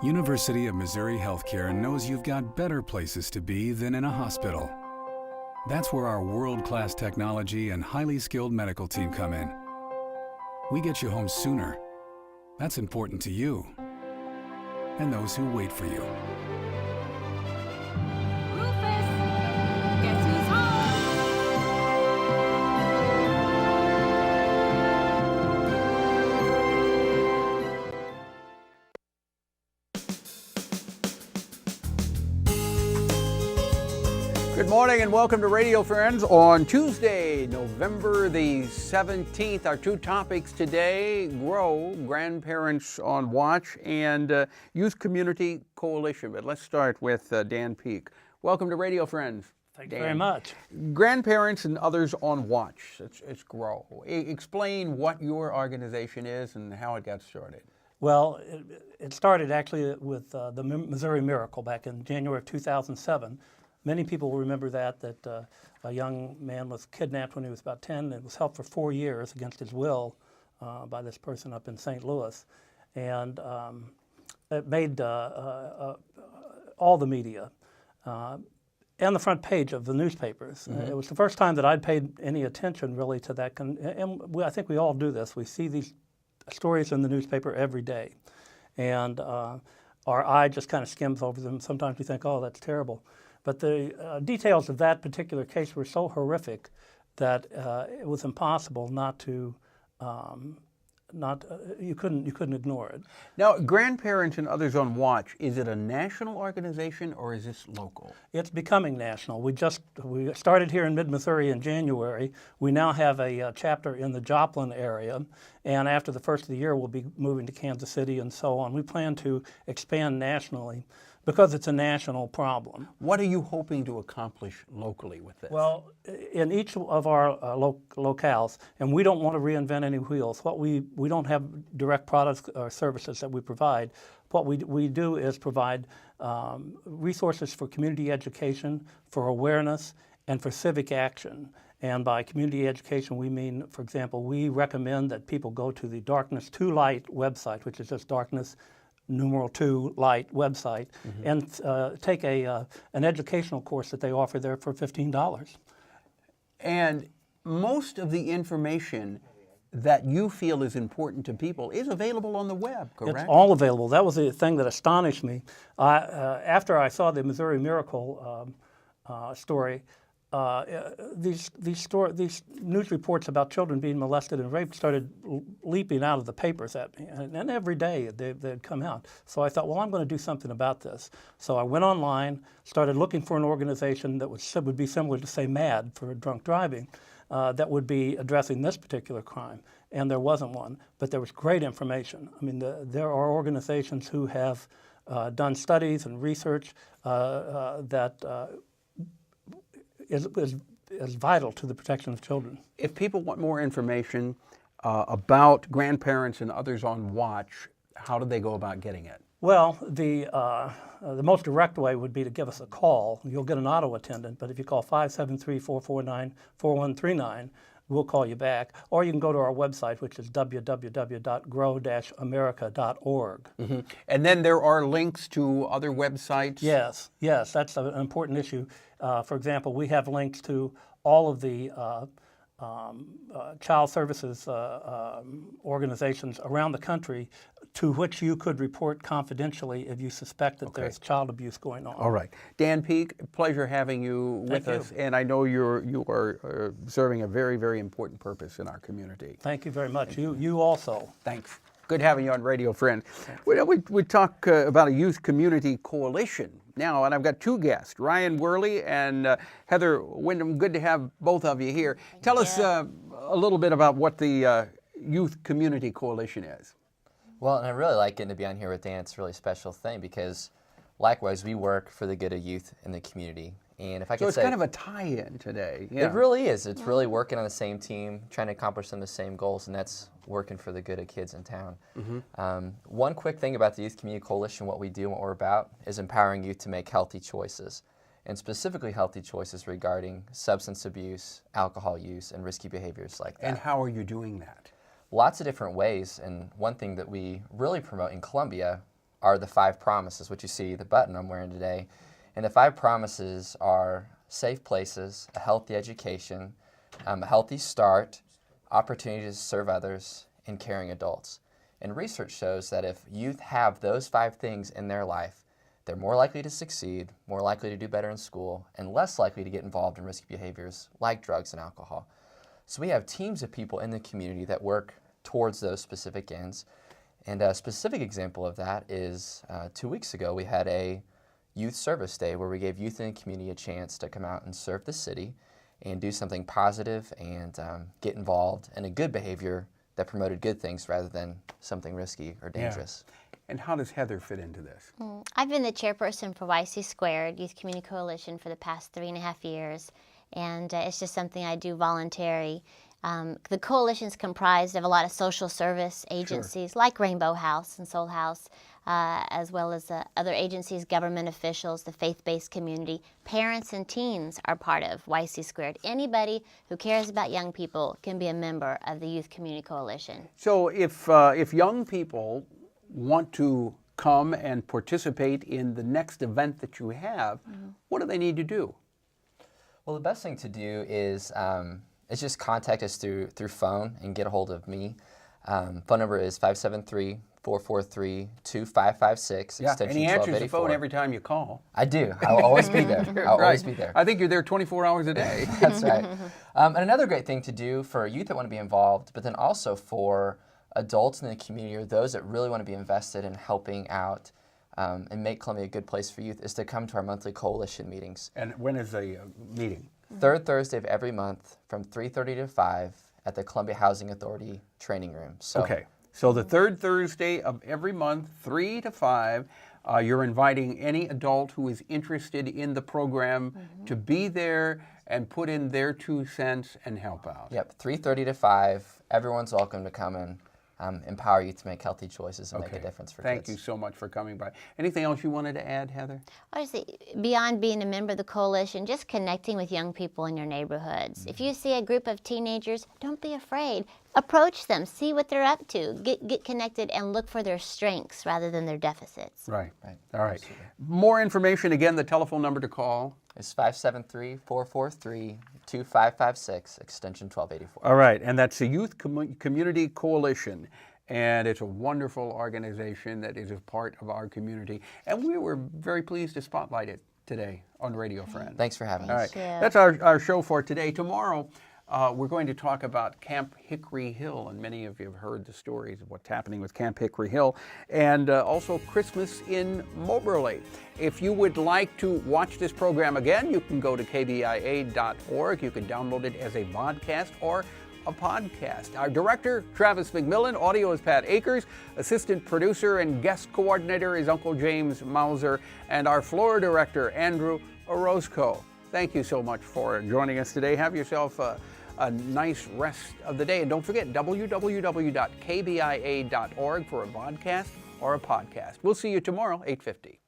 University of Missouri Healthcare knows you've got better places to be than in a hospital. That's where our world-class technology and highly skilled medical team come in. We get you home sooner. That's important to you and those who wait for you. Rufus, guess who's home? Good morning and welcome to Radio Friends on Tuesday, November the 17th. Our two topics today, Grow, Grandparents on Watch, and Youth Community Coalition. But let's start with Dan Peak. Welcome to Radio Friends. Thank you very much. Grandparents and Others on Watch. It's Grow. Explain what your organization is and how it got started. Well, it started actually with the Missouri Miracle back in January of 2007. Many people will remember that a young man was kidnapped when he was about 10 and was held for 4 years against his will by this person up in St. Louis. And it made all the media and the front page of the newspapers. Mm-hmm. It was the first time that I'd paid any attention really to that. And I think we all do this. We see these stories in the newspaper every day. And our eye just kind of skims over them. Sometimes we think, oh, that's terrible. But the details of that particular case were so horrific that it was impossible not to, you couldn't ignore it. Now, Grandparents and Others on Watch, is it a national organization or is this local? It's becoming national. We started here in mid-Missouri in January. We now have a chapter in the Joplin area, and after the first of the year, we'll be moving to Kansas City and so on. We plan to expand nationally, because it's a national problem. What are you hoping to accomplish locally with this? Well, in each of our locales, and we don't want to reinvent any wheels. We don't have direct products or services that we provide. What we do is provide resources for community education, for awareness, and for civic action. And by community education, we mean, for example, we recommend that people go to the Darkness to Light website, which is just Darkness #2 Light website, mm-hmm. and take an educational course that they offer there for $15. And most of the information that you feel is important to people is available on the web, correct? It's all available. That was the thing that astonished me. After I saw the Missouri Miracle story, these news reports about children being molested and raped started leaping out of the papers at me, and every day they'd come out. So I thought, well, I'm going to do something about this. So I went online, started looking for an organization that would be similar to, say, MAD for drunk driving, that would be addressing this particular crime, and there wasn't one. But there was great information. I mean, there are organizations who have done studies and research that is vital to the protection of children. If people want more information about Grandparents and Others on Watch, how do they go about getting it? Well, the most direct way would be to give us a call. You'll get an auto attendant, but if you call 573-449-4139, we'll call you back. Or you can go to our website, which is www.grow-america.org. Mm-hmm. And then there are links to other websites? Yes, that's an important issue. For example, we have links to all of the child services organizations around the country to which you could report confidentially if you suspect that there's child abuse going on. All right. Dan Peak, pleasure having you with us. And I know you are serving a very, very important purpose in our community. Thank you very much. You also. Thanks. Good having you on Radio Friend. We talk about a youth community coalition now, and I've got two guests, Ryan Worley and Heather Wyndham. Good to have both of you here. Tell us a little bit about what the Youth Community Coalition is. Well, and I really like getting to be on here with Dan. It's a really special thing because, likewise, we work for the good of youth in the community. And if I could say, it's kind of a tie-in today. Yeah. It really is. It's really working on the same team, trying to accomplish some of the same goals, and that's working for the good of kids in town. Mm-hmm. One quick thing about the Youth Community Coalition, what we do and what we're about, is empowering youth to make healthy choices, and specifically healthy choices regarding substance abuse, alcohol use, and risky behaviors like that. And how are you doing that? Lots of different ways, and one thing that we really promote in Columbia, are the 5 promises, which you see the button I'm wearing today. And the 5 promises are safe places, a healthy education, a healthy start, opportunities to serve others, and caring adults. And research shows that if youth have those 5 things in their life, they're more likely to succeed, more likely to do better in school, and less likely to get involved in risky behaviors like drugs and alcohol. So we have teams of people in the community that work towards those specific ends. And a specific example of that is 2 weeks ago we had a youth service day where we gave youth in the community a chance to come out and serve the city and do something positive and get involved in a good behavior that promoted good things rather than something risky or dangerous. Yeah. And how does Heather fit into this? I've been the chairperson for YC Squared, Youth Community Coalition, for the past 3.5 years, and it's just something I do voluntary. The coalition is comprised of a lot of social service agencies like Rainbow House and Soul House, as well as other agencies, government officials, the faith-based community. Parents and teens are part of YC Squared. Anybody who cares about young people can be a member of the Youth Community Coalition. So if young people want to come and participate in the next event that you have, what do they need to do? Well, the best thing to do is just contact us through phone and get a hold of me. Phone number is 573-443-2556, Yeah, extension and he answers the 1284. phone every time you call. I do. I'll always be there. I'll always be there. I think you're there 24 hours a day. That's right. And another great thing to do for youth that want to be involved, but then also for adults in the community or those that really want to be invested in helping out and make Columbia a good place for youth, is to come to our monthly coalition meetings. And when is the meeting? Third Thursday of every month from 3:30 to 5 at the Columbia Housing Authority training room. So, Okay, so the third Thursday of every month, 3 to 5, you're inviting any adult who is interested in the program to be there and put in their 2 cents and help out. Yep, 3:30 to 5. Everyone's welcome to come and empower you to make healthy choices and make a difference for Thank kids. you so much for coming by. Anything else you wanted to add, Heather? Obviously, beyond being a member of the coalition, just connecting with young people in your neighborhoods. If you see a group of teenagers, don't be afraid. Approach them, see what they're up to, get connected, and look for their strengths rather than their deficits. Right. Right. All right. More information, again, the telephone number to call. It's 573-443-2556, extension 1284. All right, and that's the Youth Community Coalition, and it's a wonderful organization that is a part of our community, and we were very pleased to spotlight it today on Radio Friends. Thanks for having All us. right, that's our show for today. Tomorrow, we're going to talk about Camp Hickory Hill, and many of you have heard the stories of what's happening with Camp Hickory Hill, and also Christmas in Moberly. If you would like to watch this program again, you can go to kbia.org. You can download it as a vodcast or a podcast. Our director, Travis McMillan. Audio is Pat Akers. Assistant producer and guest coordinator is Uncle James Mauser. And our floor director, Andrew Orozco. Thank you so much for joining us today. Have yourself a nice rest of the day. And don't forget, www.kbia.org for a vodcast or a podcast. We'll see you tomorrow, 8:50.